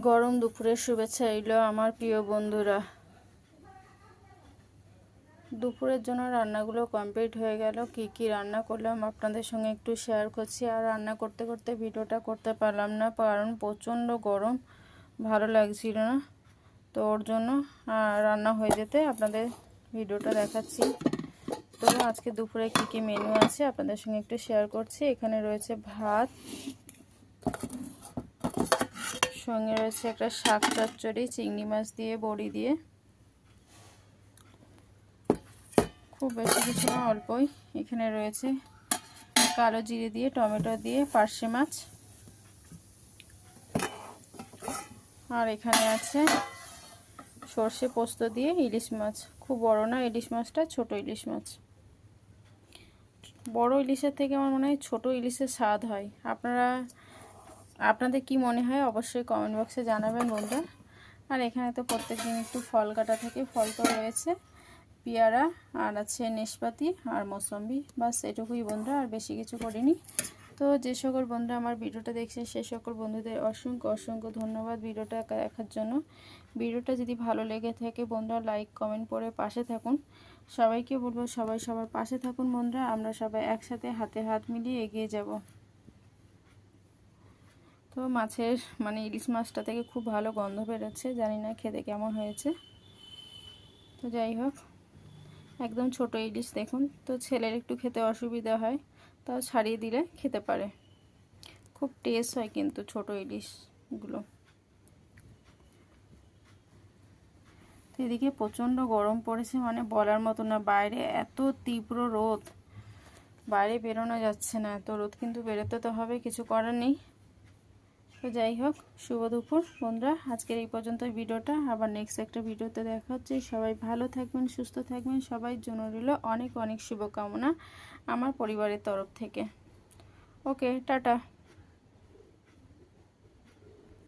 গরম দুপুরের শুভেচ্ছা এলো আমার প্রিয় বন্ধুরা। দুপুরের জন্য রান্নাগুলো কমপ্লিট হয়ে গেল। কি রান্না করলাম আপনাদের সঙ্গে একটু শেয়ার করছি। আর রান্না করতে করতে ভিডিওটা করতে পারলাম না, কারণ প্রচণ্ড গরম, ভালো লাগছিল না। তো ওর জন্য রান্না হয়ে যেতে আপনাদের ভিডিওটা দেখাচ্ছি। তো আজকে দুপুরে কি মেনু আছে আপনাদের সঙ্গে একটু শেয়ার করছি। এখানে রয়েছে ভাত, সঙ্গে রয়েছে একটা শাক চচ্চড়ি চিংড়ি মাছ দিয়ে বড়ি দিয়ে, খুব বেশি কিছু না, অল্পই। এখানে রয়েছে কালো জিরে দিয়ে টমেটো দিয়ে পার্শে মাছ, আর এখানে আছে সর্ষে পোস্ত দিয়ে ইলিশ মাছ। খুব বড় না ইলিশ মাছটা, ছোট ইলিশ মাছ। বড় ইলিশের থেকে আমার মনে হয় ছোট ইলিশের স্বাদ হয়। আপনাদের কি মনে হয় অবশ্যই কমেন্ট বক্সে জানাবেন বন্ধুরা। আর এখানে তো প্রত্যেকদিন একটু ফল কাটা থাকে, ফল তো রয়েছে পেয়ারা, আর আছে নেশপাতি আর মৌসম্বি, বাস এটুকুই বন্ধুরা, আর বেশি কিছু করিনি। তো যে সকল বন্ধুরা আমার ভিডিওটা দেখছে সে সকল বন্ধুদের অসংখ্য অসংখ্য ধন্যবাদ ভিডিওটা দেখার জন্য। ভিডিওটা যদি ভালো লেগে থাকে বন্ধুরা লাইক কমেন্ট করে পাশে থাকুন। সবাইকে বলবো সবাই সবার পাশে থাকুন বন্ধুরা, আমরা সবাই একসাথে হাতে হাত মিলিয়ে এগিয়ে যাব। তো মাছের ইলিশ মাছটা থেকে খুব ভালো গন্ধ বেরোচ্ছে, জানি না খেতে কেমন হয়েছে। তো যাই হোক, একদম ছোট ইলিশ দেখুন। তো ছেলের একটু খেতে অসুবিধা হয়, তাও ছাড়িয়ে দিলে খেতে পারে। খুব টেস্ট হয় কিন্তু ছোট ইলিশগুলো। তো এদিকে প্রচণ্ড গরম পড়েছে, বলার মতো না। বাইরে এত তীব্র রোদ, বাইরে বেরোনো যাচ্ছে না। এত রোদ কিন্তু বেরোতে তো হবে, কিছু করার নেই। তো যাই হোক, শুভ দুপুর বন্ধুরা। আজকের এই পর্যন্ত ভিডিওটা, আবার নেক্সট একটা ভিডিওতে দেখা হচ্ছে। সবাই ভালো থাকবেন, সুস্থ থাকবেন। সবাই জন্য রইল অনেক অনেক শুভকামনা আমার পরিবারের তরফ থেকে। ওকে, টাটা।